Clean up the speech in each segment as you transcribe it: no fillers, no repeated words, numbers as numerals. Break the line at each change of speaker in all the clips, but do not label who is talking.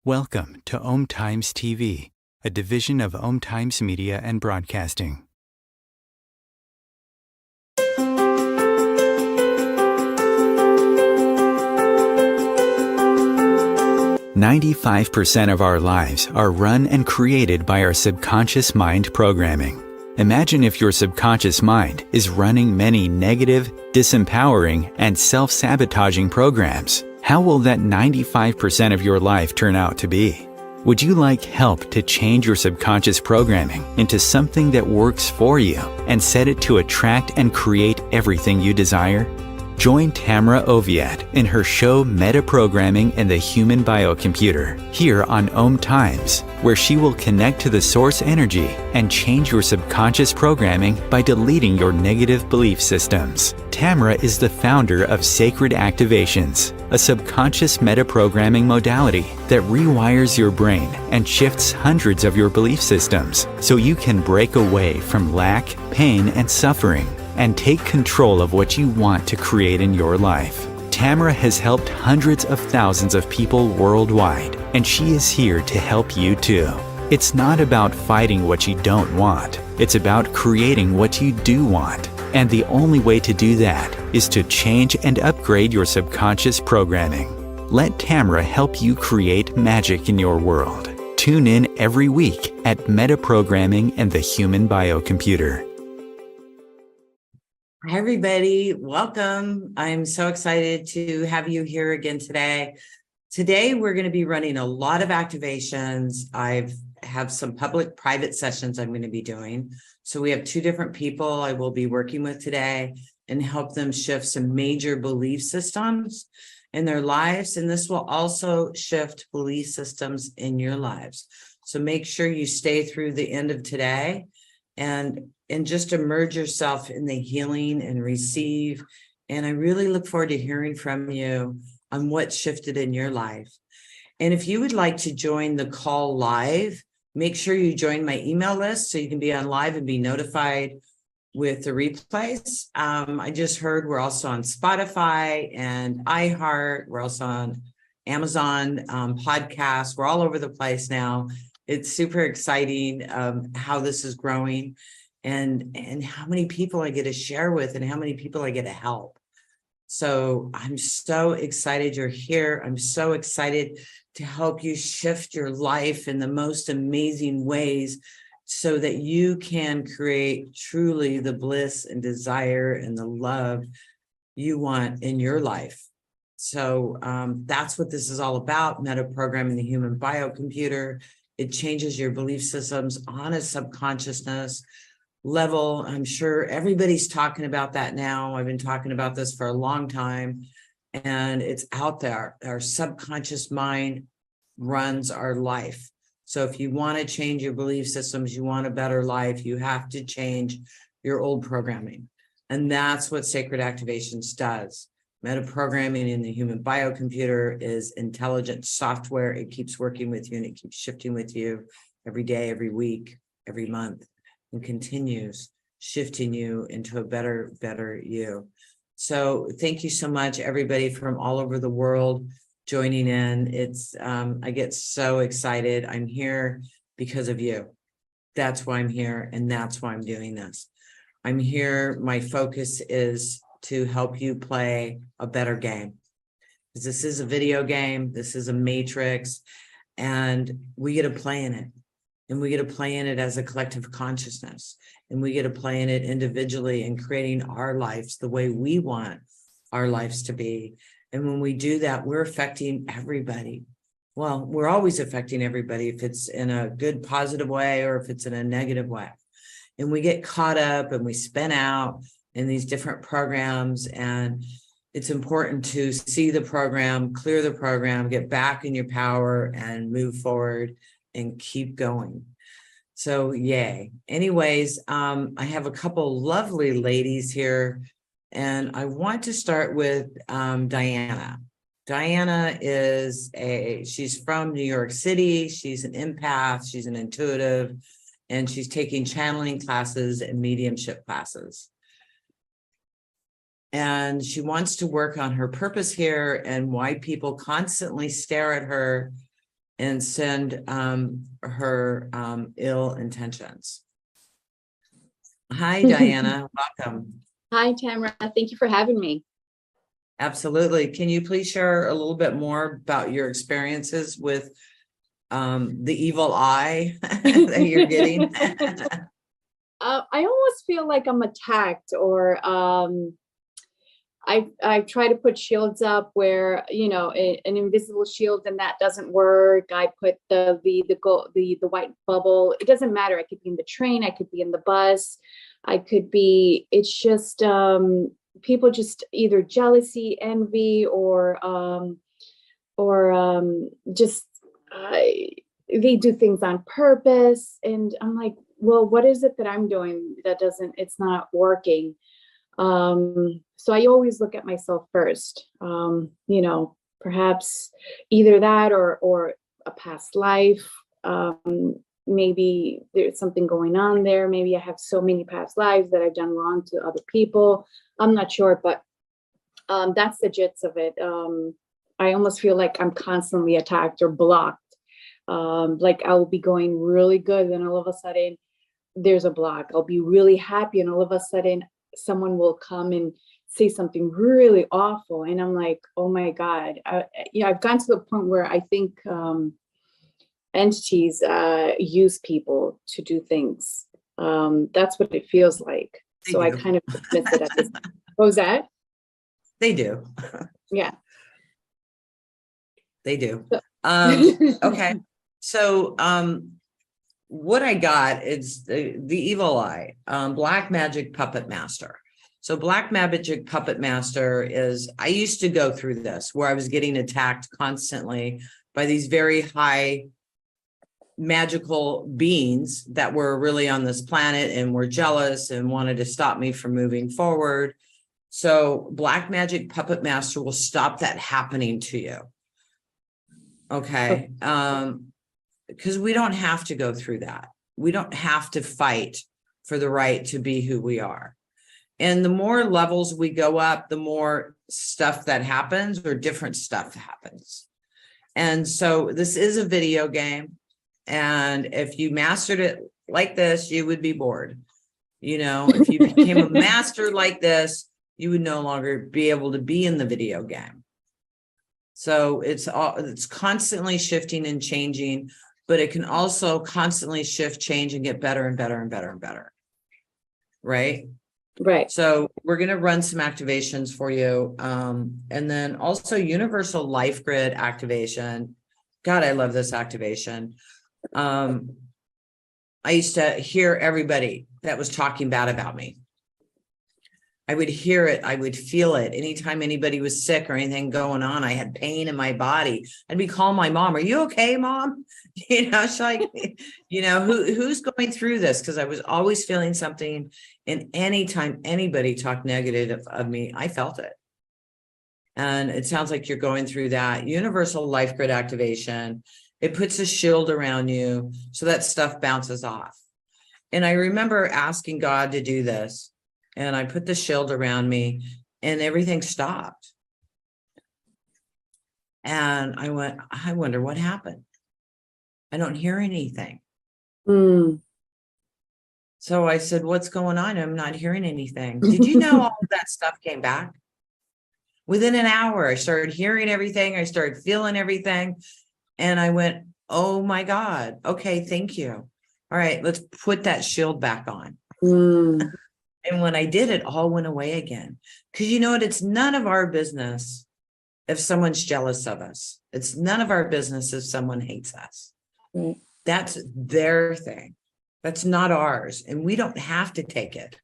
Welcome to Om Times TV, a division of Om Times Media and Broadcasting. "95% of our lives are run and created by our subconscious mind programming. Imagine if your subconscious mind is running many negative, disempowering, and self-sabotaging programs. How will that 95% of your life turn out to be? Would you like help to change your subconscious programming into something that works for you and set it to attract and create everything you desire? Join Tamra Oviatt in her show Metaprogramming and the Human Biocomputer here on Om Times, where she will connect to the source energy and change your subconscious programming by deleting your negative belief systems. Tamra is the founder of Sacred Activations, a subconscious metaprogramming modality that rewires your brain and shifts hundreds of your belief systems so you can break away from lack, pain, and suffering and take control of what you want to create in your life. Tamra has helped hundreds of thousands of people worldwide, and she is here to help you too. It's not about fighting what you don't want. It's about creating what you do want. And the only way to do that is to change and upgrade your subconscious programming. Let Tamra help you create magic in your world. Tune in every week at Metaprogramming and the Human Biocomputer.
Hi, everybody. Welcome. I'm so excited to have you here again today. Today, we're going to be running a lot of activations. I have some public private sessions I'm going to be doing. So we have two different people I will be working with today and help them shift some major belief systems in their lives. And this will also shift belief systems in your lives. So make sure you stay through the end of today and just immerse yourself in the healing and receive. And I really look forward to hearing from you on what shifted in your life. And if you would like to join the call live, make sure you join my email list so you can be on live and be notified with the replays. I just heard we're also on Spotify and iHeart. We're also on Amazon podcasts. We're all over the place now. It's super exciting how this is growing and how many people I get to share with and how many people I get to help. So I'm so excited you're here. I'm so excited to help you shift your life in the most amazing ways so that you can create truly the bliss and desire and the love you want in your life. So that's what this is all about, metaprogramming the human biocomputer. It changes your belief systems on a subconsciousness level. I'm sure everybody's talking about that now. I've been talking about this for a long time, and it's out there. Our subconscious mind runs our life. So if you want to change your belief systems, you want a better life, you have to change your old programming. And that's what Sacred Activations does. Metaprogramming in the human biocomputer is intelligent software. It keeps working with you and it keeps shifting with you every day, every week, every month, and continues shifting you into a better you. So thank you so much, everybody from all over the world joining in. It's I get so excited. I'm here because of you. That's why I'm here, and that's why I'm doing this. I'm here. My focus is to help you play a better game. Because this is a video game, this is a matrix, and we get to play in it. And we get to play in it as a collective consciousness. And we get to play in it individually and creating our lives the way we want our lives to be. And when we do that, we're affecting everybody. Well, we're always affecting everybody if it's in a good, positive way or if it's in a negative way. And we get caught up and we spin out in these different programs. And it's important to see the program, clear the program, get back in your power and move forward and keep going. So yay. Anyways, I have a couple lovely ladies here, and I want to start with Diana. Diana she's from New York City. She's an empath, she's an intuitive, and she's taking channeling classes and mediumship classes. And she wants to work on her purpose here and why people constantly stare at her and send her ill intentions. Hi, Diana. Welcome.
Hi, Tamra. Thank you for having me.
Absolutely. Can you please share a little bit more about your experiences with the evil eye that you're getting?
I almost feel like I'm attacked, or I try to put shields up where, you know, an invisible shield, and that doesn't work. I put the white bubble. It doesn't matter. I could be in the train. I could be in the bus. I could be. It's just people just either jealousy, envy, or just they do things on purpose, and I'm like, well, what is it that I'm doing that it's not working? So I always look at myself first. You know, perhaps either that or a past life. Maybe there's something going on there. Maybe I have so many past lives that I've done wrong to other people. I'm not sure, but that's the gist of it. I almost feel like I'm constantly attacked or blocked. Like I will be going really good, and all of a sudden there's a block. I'll be really happy, and all of a sudden someone will come and say something really awful, and I'm like, oh my God. I've gotten to the point where I think entities use people to do things. That's what it feels like. So I kind of dismiss it at this. What was that?
They do.
Yeah.
They do.
So-
Okay. So what I got is the evil eye, black magic puppet master. So black magic puppet master is, I used to go through this where I was getting attacked constantly by these very high magical beings that were really on this planet and were jealous and wanted to stop me from moving forward. So black magic puppet master will stop that happening to you. Okay. Because we don't have to go through that. We don't have to fight for the right to be who we are. And the more levels we go up, the more stuff that happens, or different stuff happens. And so this is a video game. And if you mastered it like this, you would be bored. You know, if you became a master like this, you would no longer be able to be in the video game. So it's constantly shifting and changing, but it can also constantly shift, change, and get better and better and better and better. Right?
Right.
So we're going to run some activations for you. And then also universal life grid activation. God, I love this activation. I used to hear everybody that was talking bad about me. I would hear it. I would feel it. Anytime anybody was sick or anything going on, I had pain in my body. I'd be calling my mom, "Are you okay, Mom?" You know, she's like, you know, who's going through this? Because I was always feeling something. And anytime anybody talked negative of me, I felt it. And it sounds like you're going through that. Universal life grid activation. It puts a shield around you so that stuff bounces off. And I remember asking God to do this. And I put the shield around me and everything stopped. And I went, I wonder what happened. I don't hear anything. So I said, what's going on? I'm not hearing anything. Did you know all of that stuff came back? Within an hour, I started hearing everything. I started feeling everything. And I went, oh my God. Okay, thank you. All right, let's put that shield back on. And when I did, it all went away again. Because you know what? It's none of our business if someone's jealous of us. It's none of our business if someone hates us. That's their thing. That's not ours. And we don't have to take it.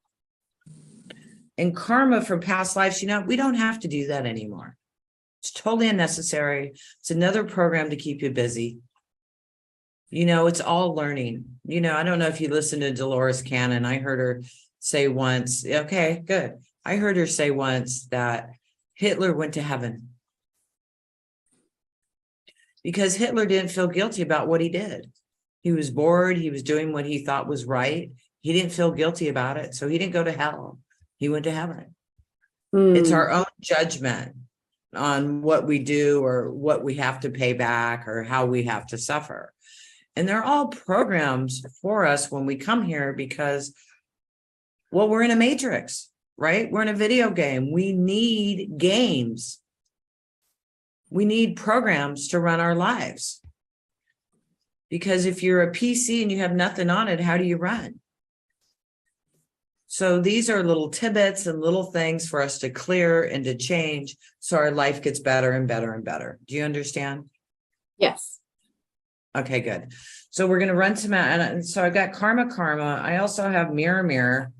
And karma from past lives, you know, we don't have to do that anymore. It's totally unnecessary. It's another program to keep you busy. You know, it's all learning. You know, I don't know if you listen to Dolores Cannon. I heard her say once, okay, good. I heard her say once that Hitler went to heaven because Hitler didn't feel guilty about what he did. He was bored. He was doing what he thought was right. He didn't feel guilty about it. So he didn't go to hell. He went to heaven. It's our own judgment. on what we do or what we have to pay back or how we have to suffer. And they're all programs for us when we come here because, well, we're in a matrix, right? We're in a video game. We need games. We need programs to run our lives. Because if you're a PC and you have nothing on it, how do you run? So these are little tidbits and little things for us to clear and to change so our life gets better and better and better. Do you understand?
Yes.
Okay, good. So we're going to run some, and so I got karma. I also have mirror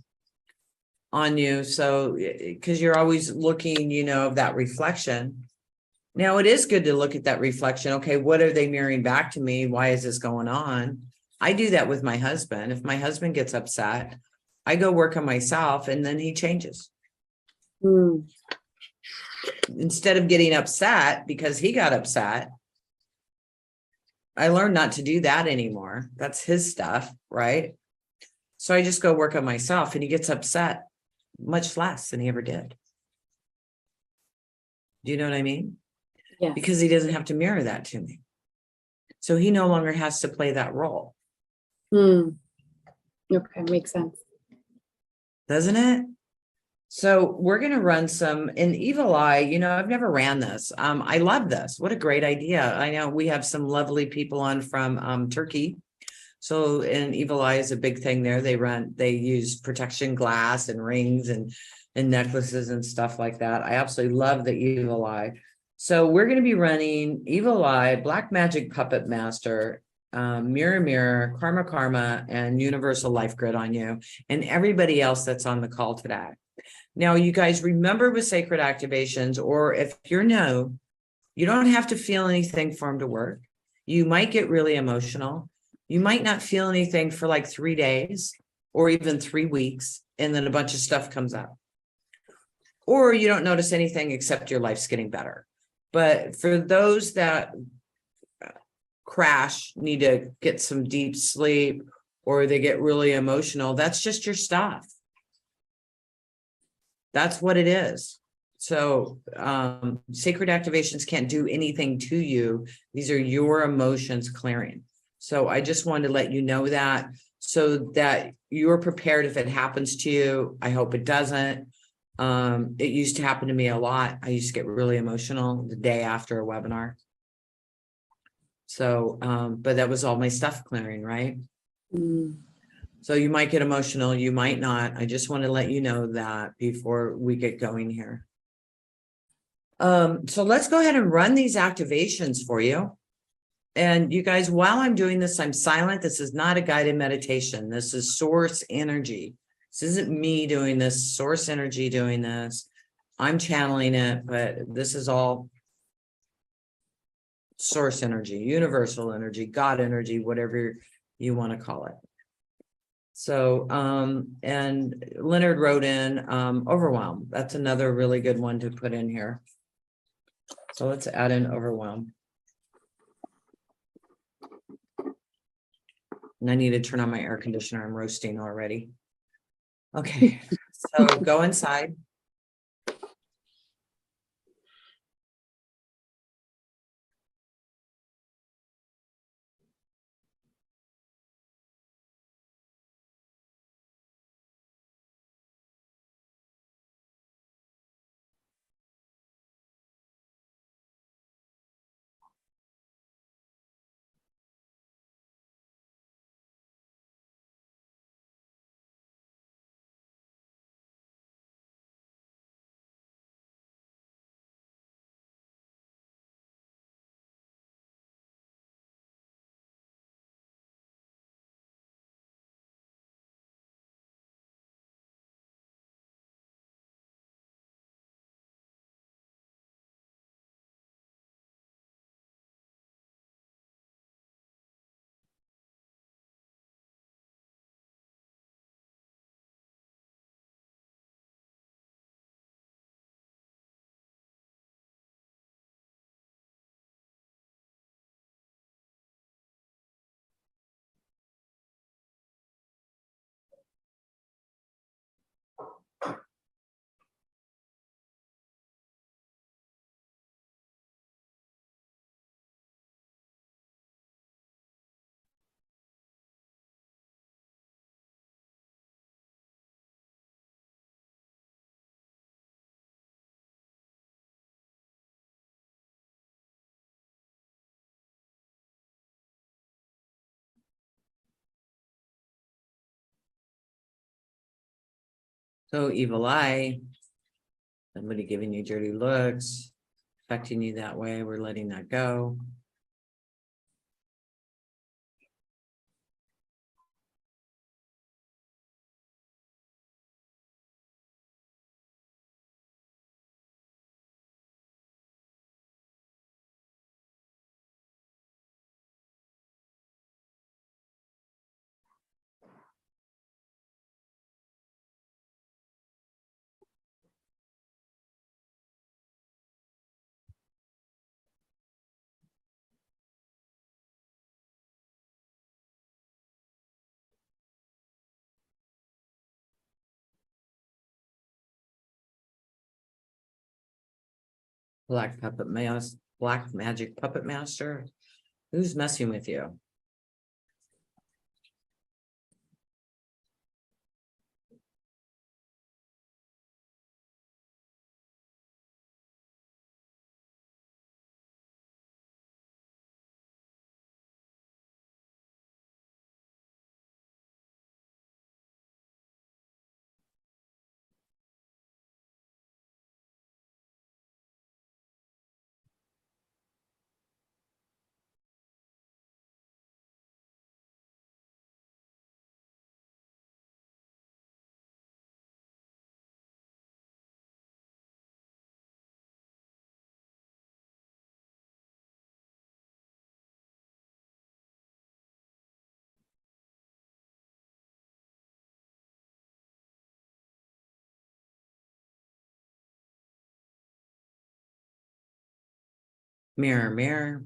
on you. So, because you're always looking, of that reflection. Now it is good to look at that reflection. Okay, what are they mirroring back to me? Why is this going on? I do that with my husband. If my husband gets upset, I go work on myself and then he changes. Instead of getting upset because he got upset, I learned not to do that anymore. That's his stuff, right? So I just go work on myself and he gets upset much less than he ever did. Do you know what I mean?
Yes.
Because he doesn't have to mirror that to me. So he no longer has to play that role.
Okay, makes sense.
Doesn't it? So we're going to run some in Evil Eye. I've never ran this. I love this. What a great idea. I know we have some lovely people on from Turkey. So in Evil Eye is a big thing there. They use protection glass and rings and necklaces and stuff like that. I absolutely love the Evil Eye. So we're going to be running Evil Eye, Black Magic Puppet Master, Mirror, Karma, and Universal Life Grid on you and everybody else that's on the call today. Now, you guys remember with sacred activations, or if you're new, you don't have to feel anything for them to work. You might get really emotional. You might not feel anything for like 3 days or even 3 weeks, and then a bunch of stuff comes up. Or you don't notice anything except your life's getting better. But for those that crash, need to get some deep sleep, or they get really emotional, that's just your stuff. That's what it is. So sacred activations can't do anything to you. These are your emotions clearing. So I just wanted to let you know that so that you're prepared if it happens to you. I hope it doesn't. It used to happen to me a lot. I used to get really emotional the day after a webinar. So, but that was all my stuff clearing, right? So you might get emotional, you might not. I just want to let you know that before we get going here. So let's go ahead and run these activations for you. And you guys, while I'm doing this, I'm silent. This is not a guided meditation. This is source energy. This isn't me doing this, source energy doing this. I'm channeling it, but this is all source energy, universal energy, God energy, whatever you want to call it. So, and Leonard wrote in Overwhelm. That's another really good one to put in here. So let's add in Overwhelm. And I need to turn on my air conditioner. I'm roasting already. Okay, so go inside. So evil eye, somebody giving you dirty looks, affecting you that way, we're letting that go. Black magic puppet master. Who's messing with you? Mirror, mirror.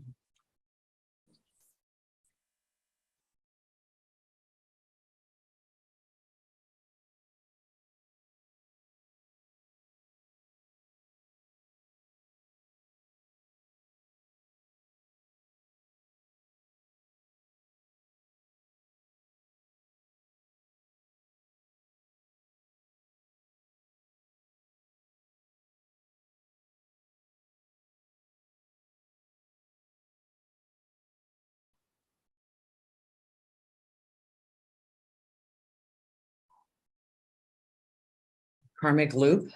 Karmic loop.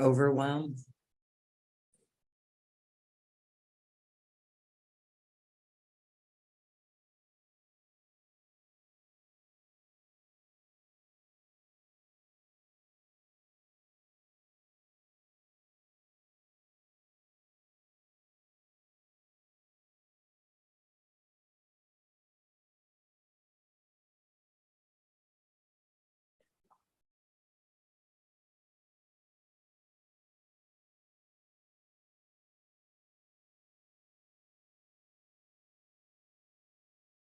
Overwhelm.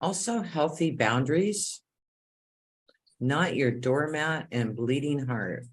Also healthy boundaries, not your doormat and bleeding heart.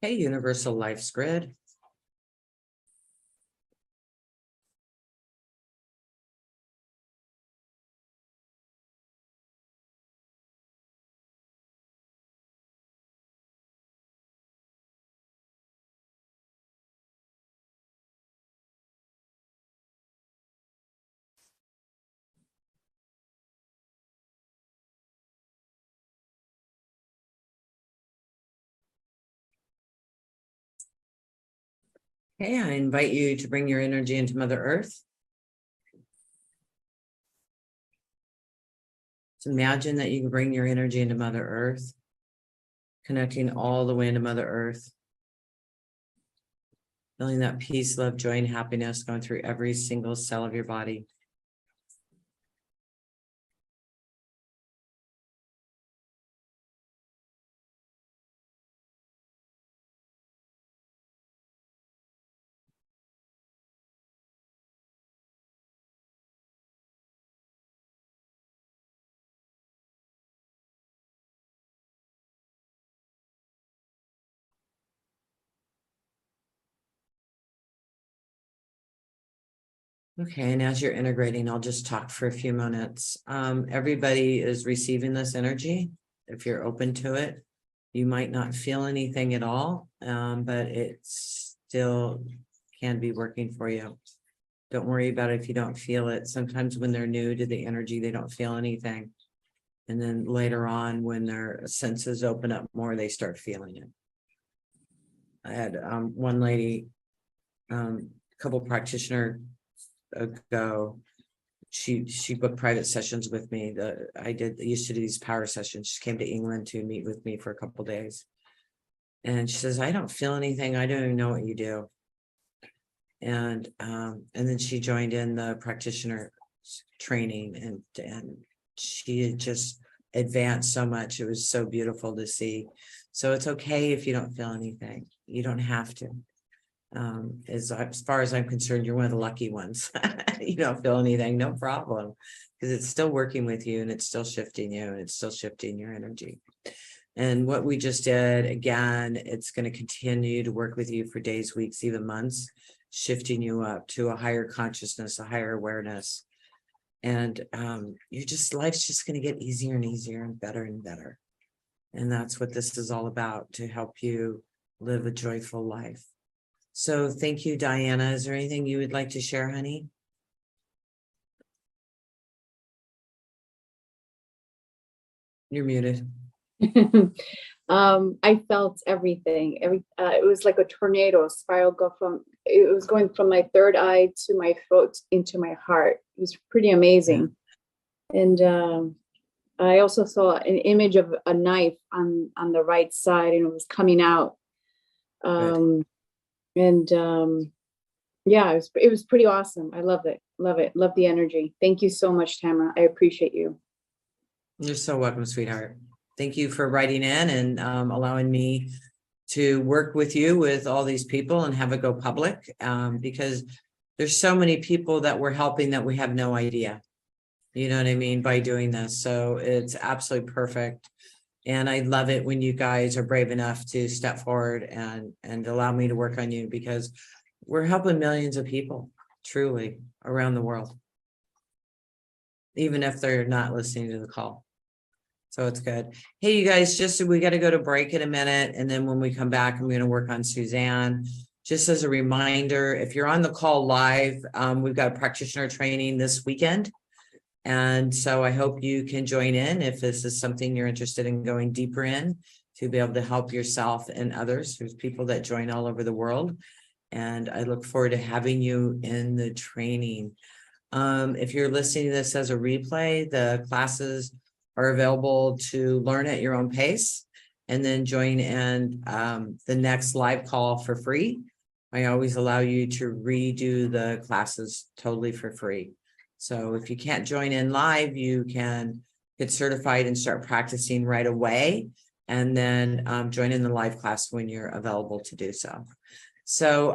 Okay, universal life's grid. Okay, I invite you to bring your energy into Mother Earth. So imagine that you can bring your energy into Mother Earth, connecting all the way into Mother Earth. Feeling that peace, love, joy, and happiness going through every single cell of your body. Okay, and as you're integrating, I'll just talk for a few minutes. Everybody is receiving this energy. If you're open to it, you might not feel anything at all, but it still can be working for you. Don't worry about it if you don't feel it. Sometimes when they're new to the energy, they don't feel anything. And then later on, when their senses open up more, they start feeling it. I had one lady, couple practitioner ago, she booked private sessions with me. I used to do these power sessions. She came to England to meet with me for a couple of days, and she says, I don't feel anything. I don't even know what you do. And then she joined in the practitioner training, and she had just advanced so much. It was so beautiful to see. So it's okay if you don't feel anything. You don't have to. As far as I'm concerned, you're one of the lucky ones. You don't feel anything, no problem, because it's still working with you, and it's still shifting you, and it's still shifting your energy. And what we just did, again, it's going to continue to work with you for days, weeks, even months, shifting you up to a higher consciousness, a higher awareness. And life's just going to get easier and easier and better and better. And that's what this is all about, to help you live a joyful life. So thank you, Diana. Is there anything you would like to share, honey? You're muted.
I felt everything. It was like a tornado, a spiral it was going from my third eye to my throat into my heart. It was pretty amazing. Yeah. And I also saw an image of a knife on the right side, and it was coming out. Yeah, it was pretty awesome. I love it. Love the energy. Thank you so much, Tamra. I appreciate you.
You're so welcome, sweetheart. Thank you for writing in and allowing me to work with you with all these people and have it go public, because there's so many people that we're helping that we have no idea. You know what I mean, by doing this. So it's absolutely perfect. And I love it when you guys are brave enough to step forward and allow me to work on you, because we're helping millions of people, truly, around the world, even if they're not listening to the call. So it's good. Hey, you guys, we got to go to break in a minute. And then when we come back, I'm going to work on Suzanne. Just as a reminder, if you're on the call live, we've got a practitioner training this weekend. And so I hope you can join in if this is something you're interested in going deeper in, to be able to help yourself and others. There's people that join all over the world. And I look forward to having you in the training. If you're listening to this as a replay, the classes are available to learn at your own pace, and then join in the next live call for free. I always allow you to redo the classes totally for free. So if you can't join in live, you can get certified and start practicing right away, and then join in the live class when you're available to do so. So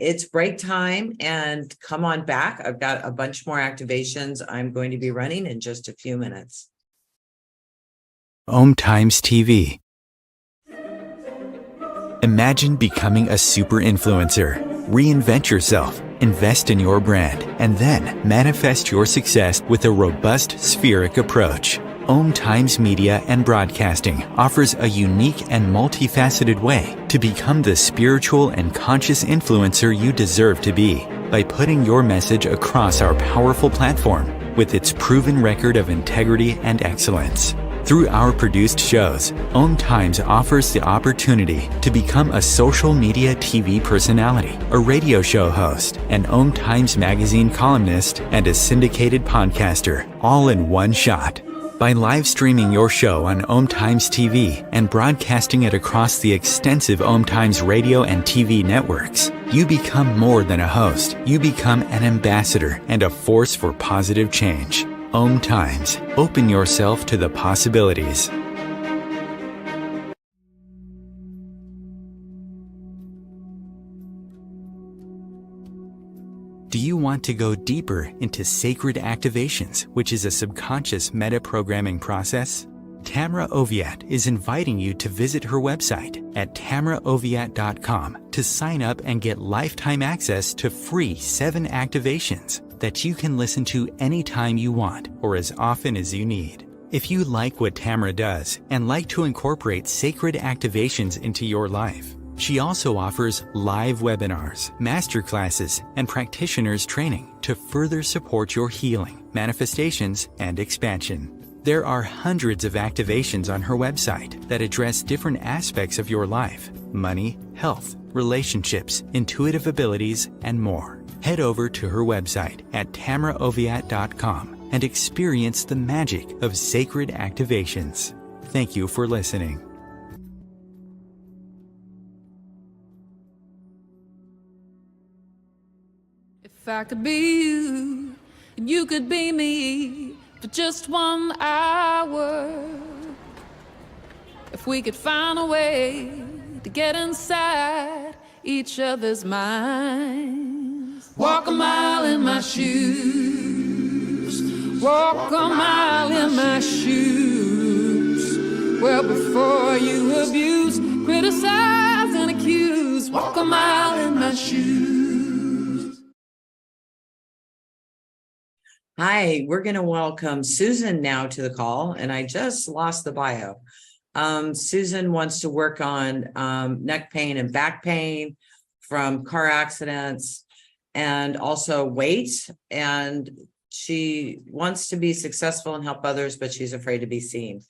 it's break time, and come on back. I've got a bunch more activations I'm going to be running in just a few minutes.
Om Times TV. Imagine becoming a super influencer. Reinvent yourself, invest in your brand, and then manifest your success with a robust spheric approach. Om Times Media and Broadcasting offers a unique and multifaceted way to become the spiritual and conscious influencer you deserve to be by putting your message across our powerful platform with its proven record of integrity and excellence. Through our produced shows, Om Times offers the opportunity to become a social media TV personality, a radio show host, an Om Times magazine columnist, and a syndicated podcaster, all in one shot. By live streaming your show on Om Times TV and broadcasting it across the extensive Om Times radio and TV networks, you become more than a host. You become an ambassador and a force for positive change. Om Times. Open yourself to the possibilities. Do you want to go deeper into sacred activations, which is a subconscious metaprogramming process? Tamra Oviatt is inviting you to visit her website at tamraoviatt.com to sign up and get lifetime access to free 7 activations that you can listen to anytime you want or as often as you need. If you like what Tamra does and like to incorporate sacred activations into your life, she also offers live webinars, masterclasses, and practitioners training to further support your healing, manifestations, and expansion. There are hundreds of activations on her website that address different aspects of your life: money, health, relationships, intuitive abilities, and more. Head over to her website at tamraoviatt.com and experience the magic of sacred activations. Thank you for listening.
If I could be you, and you could be me for just 1 hour. If we could find a way to get inside each other's minds. Walk a mile in my shoes. Walk a mile in my shoes. Well, before you abuse, criticize, and accuse. Walk a mile in my shoes.
Hi, we're going to welcome Susan now to the call, and I just lost the bio. Susan wants to work on neck pain and back pain from car accidents and also weight. And she wants to be successful and help others, but she's afraid to be seen.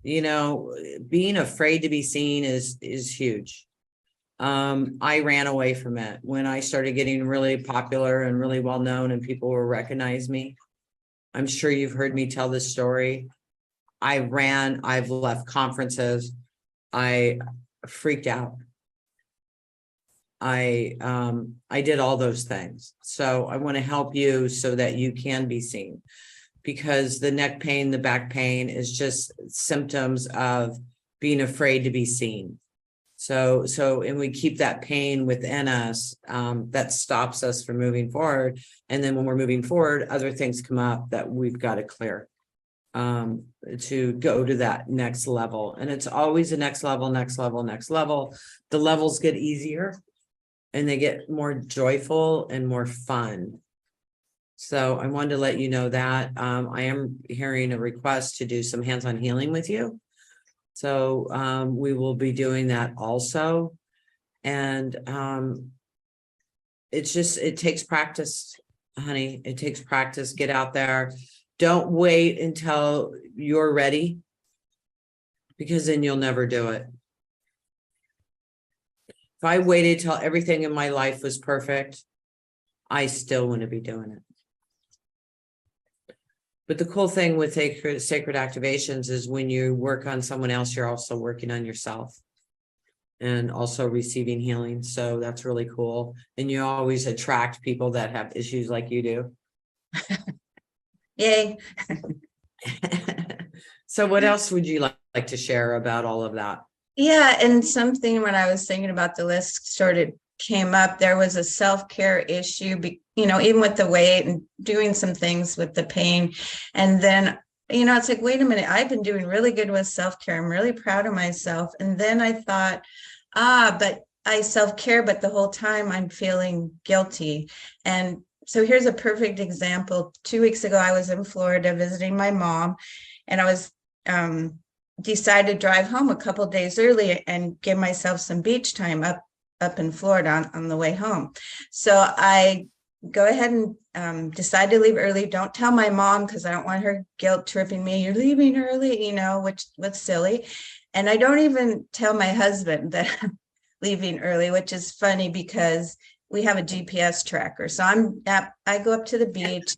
You know, being afraid to be seen is huge. I ran away from it when I started getting really popular and really well known and people will recognize me. I'm sure you've heard me tell this story. I've left conferences. I freaked out. I did all those things. So I want to help you so that you can be seen, because the neck pain, the back pain is just symptoms of being afraid to be seen. So, and we keep that pain within us, that stops us from moving forward. And then when we're moving forward, other things come up that we've got to clear, to go to that next level. And it's always a next level, next level, next level. The levels get easier and they get more joyful and more fun. So I wanted to let you know that I am hearing a request to do some hands-on healing with you. So we will be doing that also. And it takes practice, honey. It takes practice. Get out there. Don't wait until you're ready, because then you'll never do it. If I waited till everything in my life was perfect, I still wouldn't be doing it. But the cool thing with sacred activations is when you work on someone else, you're also working on yourself and also receiving healing. So that's really cool. And you always attract people that have issues like you do.
Yay.
So what else would you like to share about all of that?
Yeah, and something when I was thinking about the list came up, there was a self-care issue, even with the weight and doing some things with the pain. And then, it's like, wait a minute, I've been doing really good with self-care. I'm really proud of myself. And then I thought, but I self-care, but the whole time I'm feeling guilty. And so here's a perfect example. 2 weeks ago, I was in Florida visiting my mom, and I was decided to drive home a couple days early and give myself some beach time up in Florida on the way home. So I go ahead and decide to leave early. Don't tell my mom because I don't want her guilt tripping me. You're leaving early, which was silly. And I don't even tell my husband that I'm leaving early, which is funny because we have a GPS tracker. So I go up to the beach.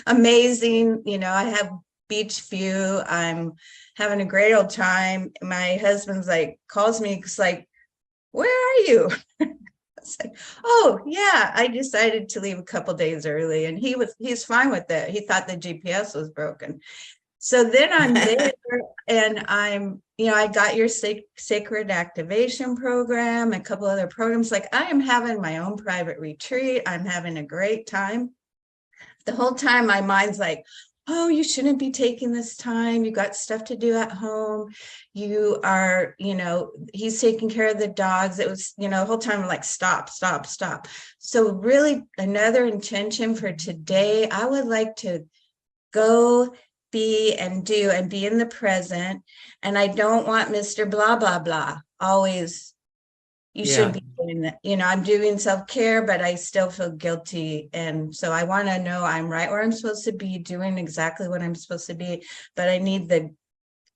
Amazing. I have beach view. I'm having a great old time. My husband's calls me. It's like, where are you? It's like, oh yeah, I decided to leave a couple days early, and he's fine with it. He thought the GPS was broken. So then I'm there, and I got your sacred activation program, a couple other programs. I am having my own private retreat. I'm having a great time. The whole time my mind's like, oh, you shouldn't be taking this time. You got stuff to do at home. You are, he's taking care of the dogs. It was, the whole time I'm like, stop. So really another intention for today, I would like to go be and do and be in the present. And I don't want Mr. Blah, blah, blah. Always, you should be doing that. I'm doing self-care, but I still feel guilty. And so I want to know I'm right where I'm supposed to be, doing exactly what I'm supposed to be. But I need the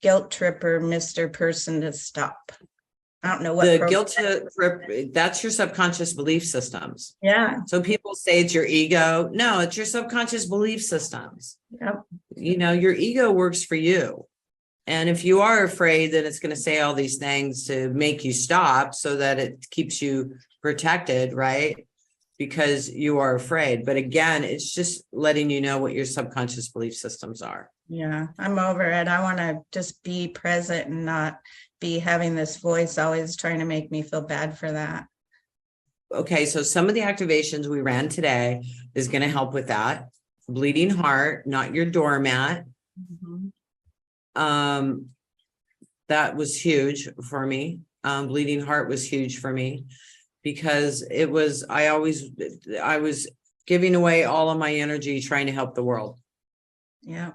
guilt tripper, Mr. Person to stop. I don't know what
the guilt trip, that's your subconscious belief systems.
Yeah.
So people say it's your ego. No, it's your subconscious belief systems.
Yep.
Your ego works for you. And if you are afraid, then it's going to say all these things to make you stop so that it keeps you protected, right? Because you are afraid. But again, it's just letting you know what your subconscious belief systems are.
Yeah, I'm over it. I want to just be present and not be having this voice always trying to make me feel bad for that.
Okay, so some of the activations we ran today is going to help with that. Bleeding heart, not your doormat.
Mm-hmm.
That was huge for me. Bleeding heart was huge for me because I was giving away all of my energy trying to help the world.
Yeah.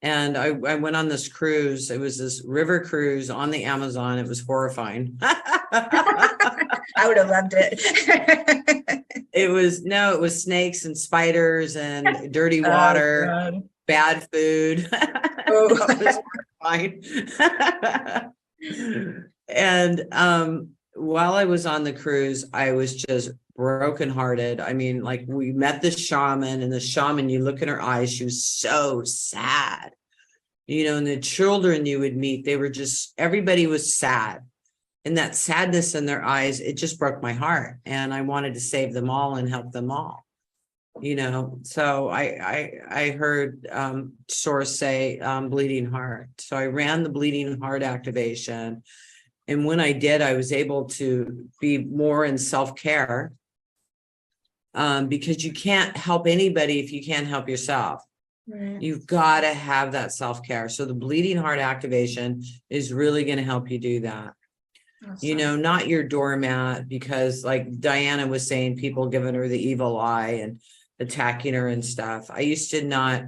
And I went on this cruise. It was this river cruise on the Amazon. It was horrifying.
I would have loved it.
It was snakes and spiders and dirty water, bad food.
Oh.
That was fine. And while I was on the cruise, I was just brokenhearted. I mean, we met the shaman, and the shaman, you look in her eyes, she was so sad. And the children you would meet, everybody was sad. And that sadness in their eyes, it just broke my heart. And I wanted to save them all and help them all. So I heard Source say bleeding heart. So I ran the bleeding heart activation. And when I did, I was able to be more in self-care because you can't help anybody if you can't help yourself.
Right.
You've got to have that self-care. So the bleeding heart activation is really going to help you do that. Awesome. Not your doormat, because like Diana was saying, people giving her the evil eye and attacking her and stuff. I used to not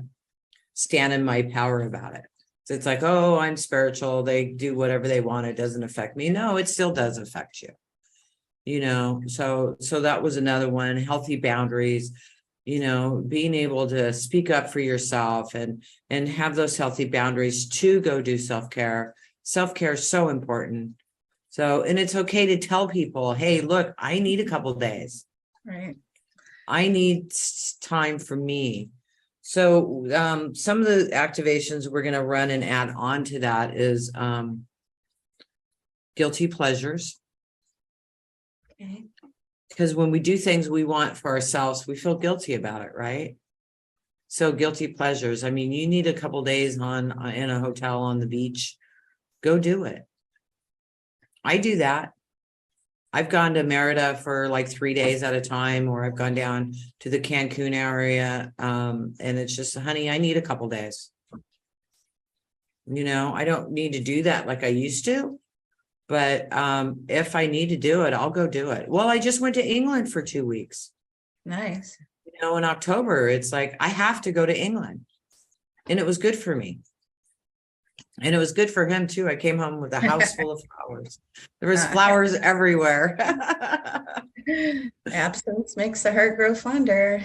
stand in my power about it. So it's like, oh, I'm spiritual. They do whatever they want. It doesn't affect me. No, it still does affect you. So that was another one. Healthy boundaries, being able to speak up for yourself and have those healthy boundaries to go do self-care. Self-care is so important. So, and it's okay to tell people, hey, look, I need a couple of days.
Right.
I need time for me. So some of the activations we're going to run and add on to that is guilty pleasures.
Okay.
Because when we do things we want for ourselves, we feel guilty about it, right? So guilty pleasures. I mean, you need a couple of days in a hotel on the beach. Go do it. I do that. I've gone to Merida for like 3 days at a time, or I've gone down to the Cancun area. And it's just, honey, I need a couple days. I don't need to do that like I used to, But if I need to do it, I'll go do it. Well, I just went to England for 2 weeks.
Nice.
In October, it's like I have to go to England. And it was good for me. And it was good for him too. I came home with a house full of flowers. There was flowers everywhere.
Absence makes the heart grow fonder.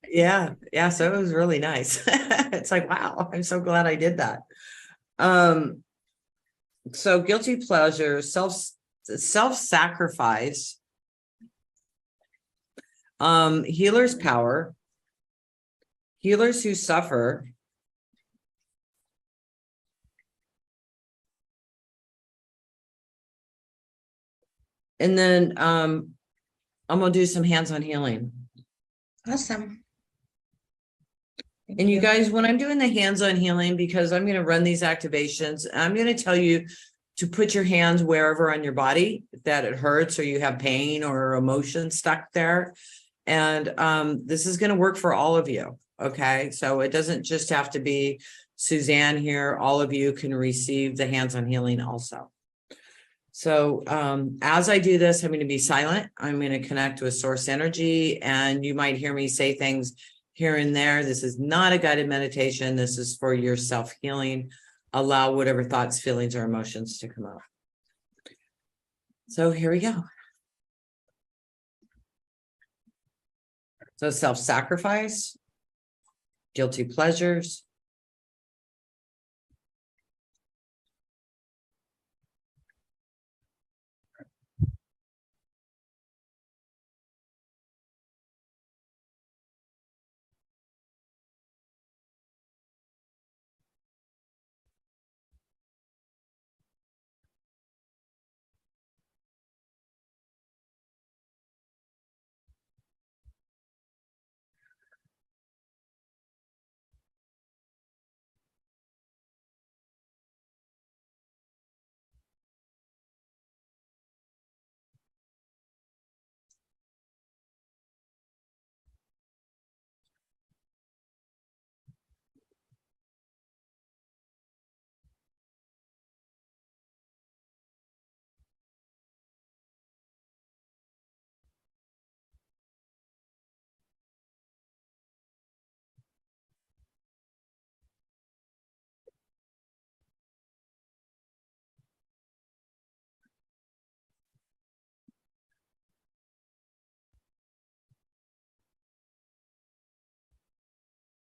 Yeah. So it was really nice. It's like, wow, I'm so glad I did that. So guilty pleasure, self-sacrifice, healer's power, healers who suffer, and then I'm gonna do some hands-on healing.
Awesome.
And you guys, when I'm doing the hands-on healing, because I'm going to run these activations, I'm going to tell you to put your hands wherever on your body that it hurts or you have pain or emotion stuck there. And this is going to work for all of you. Okay. So it doesn't just have to be Suzanne here. All of you can receive the hands-on healing also. So as I do this, I'm going to be silent. I'm going to connect with source energy, and you might hear me say things here and there. This is not a guided meditation. This is for your self-healing. Allow whatever thoughts, feelings, or emotions to come up. So here we go. So self-sacrifice, guilty pleasures,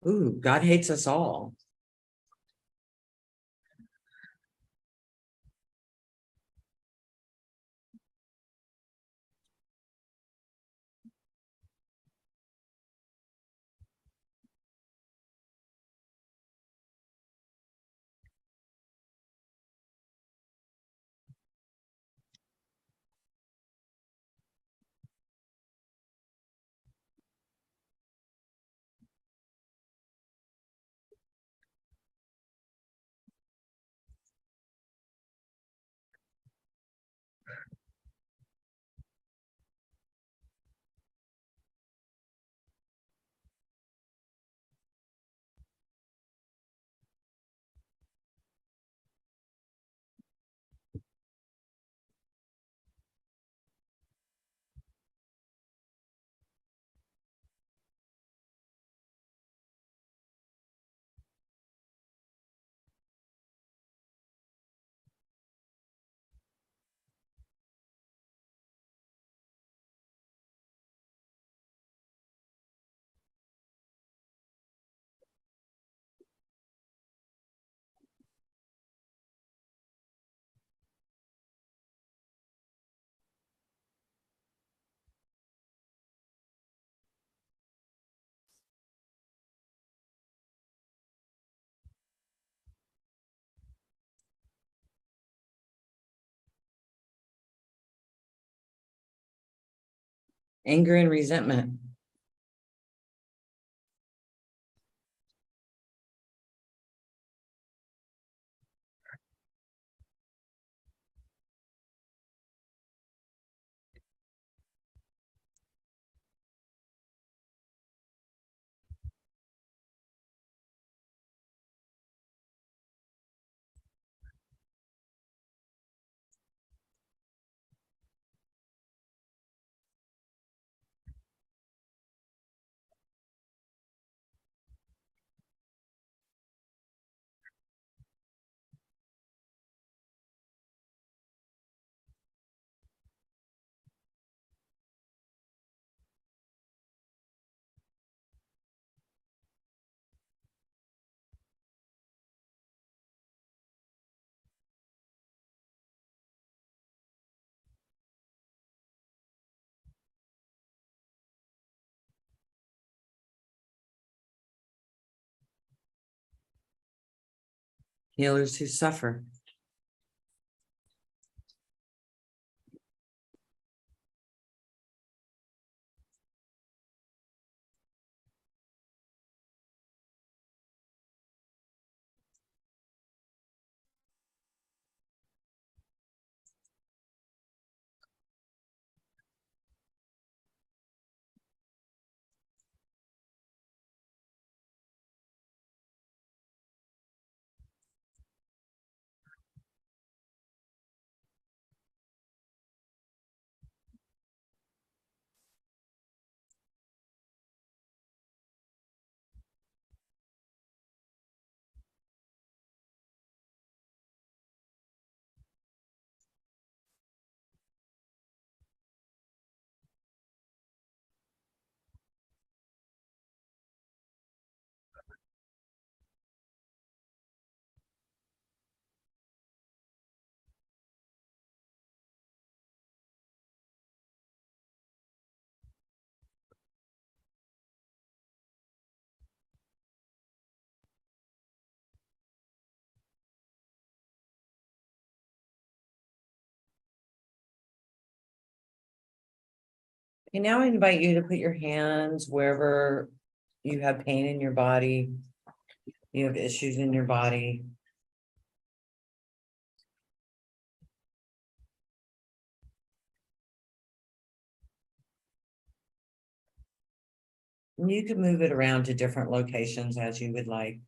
ooh, God hates us all. Anger and resentment. healers who suffer. Okay, now I invite you to put your hands wherever you have pain in your body, you have issues in your body. And you can move it around to different locations as you would like.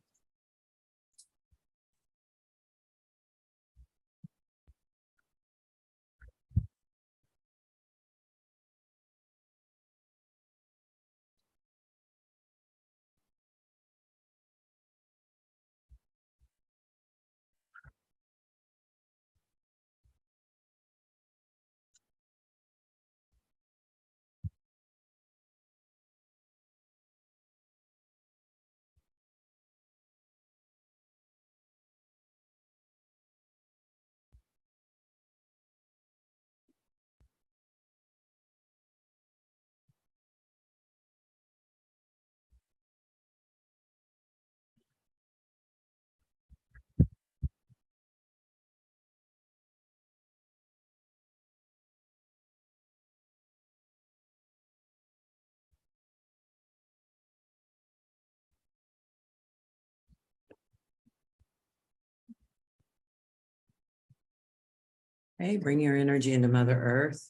Okay, bring your energy into Mother Earth.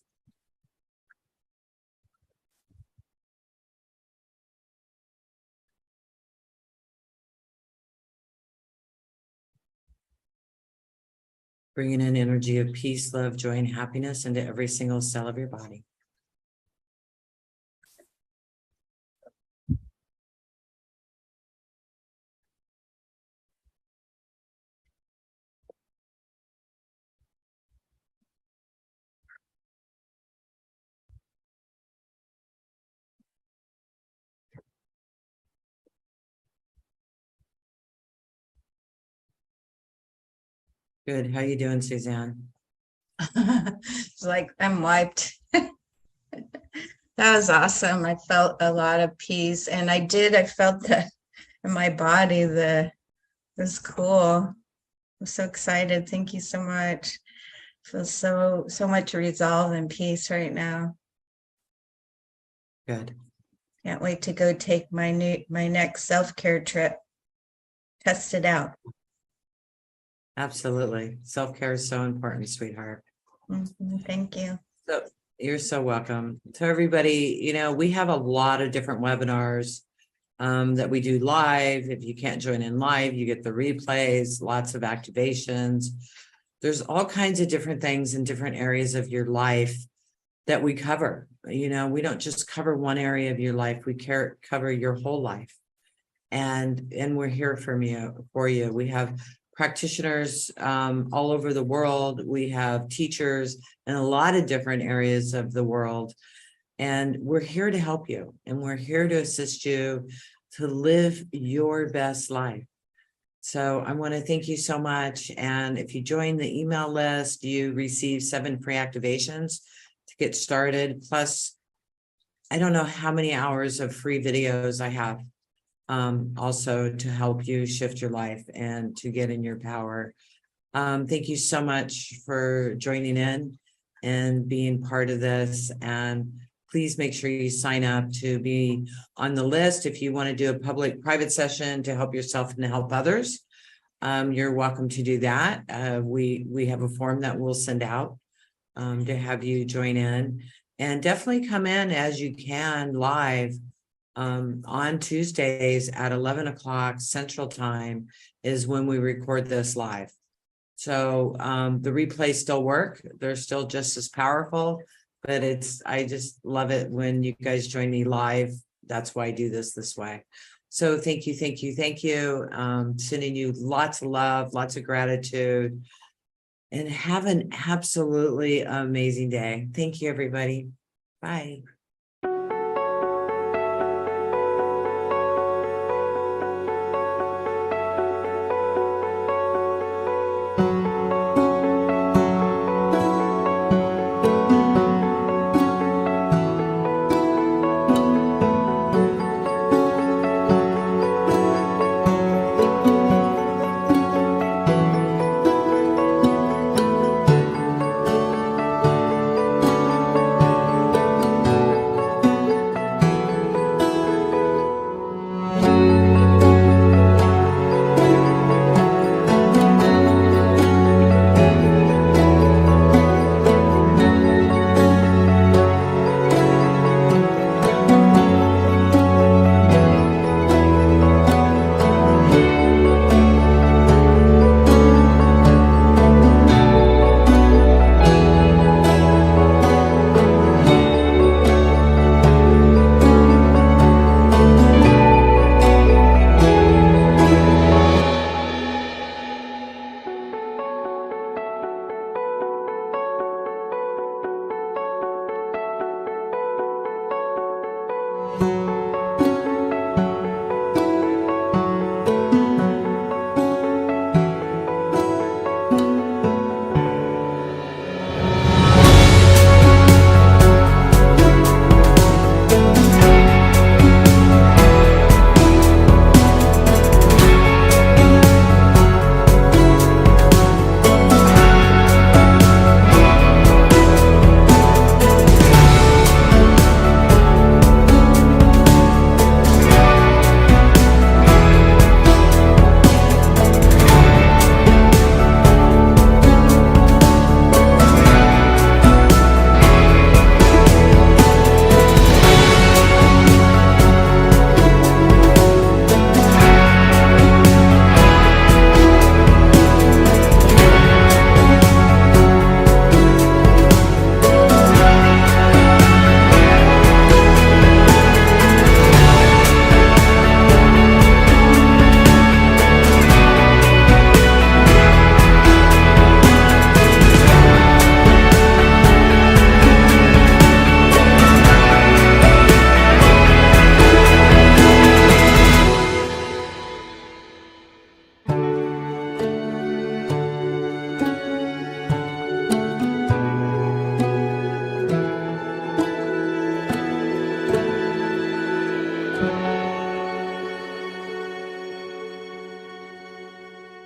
Bringing in energy of peace, love, joy, and happiness into every single cell of your body. Good. How you doing, Suzanne?
It's like I'm wiped. That was awesome. I felt a lot of peace, and I felt that in my body. It was cool. I'm so excited. Thank you so much. I feel so much resolve and peace right now.
Good.
Can't wait to go take my next self-care trip. Test it out.
Absolutely. Self-care is so important, sweetheart.
Thank you.
So you're so welcome. So everybody, we have a lot of different webinars that we do live. If you can't join in live, you get the replays, lots of activations. There's all kinds of different things in different areas of your life that we cover. We don't just cover one area of your life, we cover your whole life. And we're here for you. We have practitioners all over the world. We have teachers in a lot of different areas of the world. And we're here to help you. And we're here to assist you to live your best life. So I want to thank you so much. And if you join the email list, you receive 7 free activations to get started. Plus, I don't know how many hours of free videos I have. also to help you shift your life and to get in your power. Thank you so much for joining in and being part of this. And please make sure you sign up to be on the list. If you want to do a public private session to help yourself and help others, you're welcome to do that. We have a form that we'll send out to have you join in, and definitely come in as you can live on Tuesdays at 11 o'clock Central Time is when we record this live. So the replays still work. They're still just as powerful, but I just love it when you guys join me live. That's why I do this way. So thank you, thank you, thank you. Sending you lots of love, lots of gratitude, and have an absolutely amazing day. Thank you, everybody. Bye.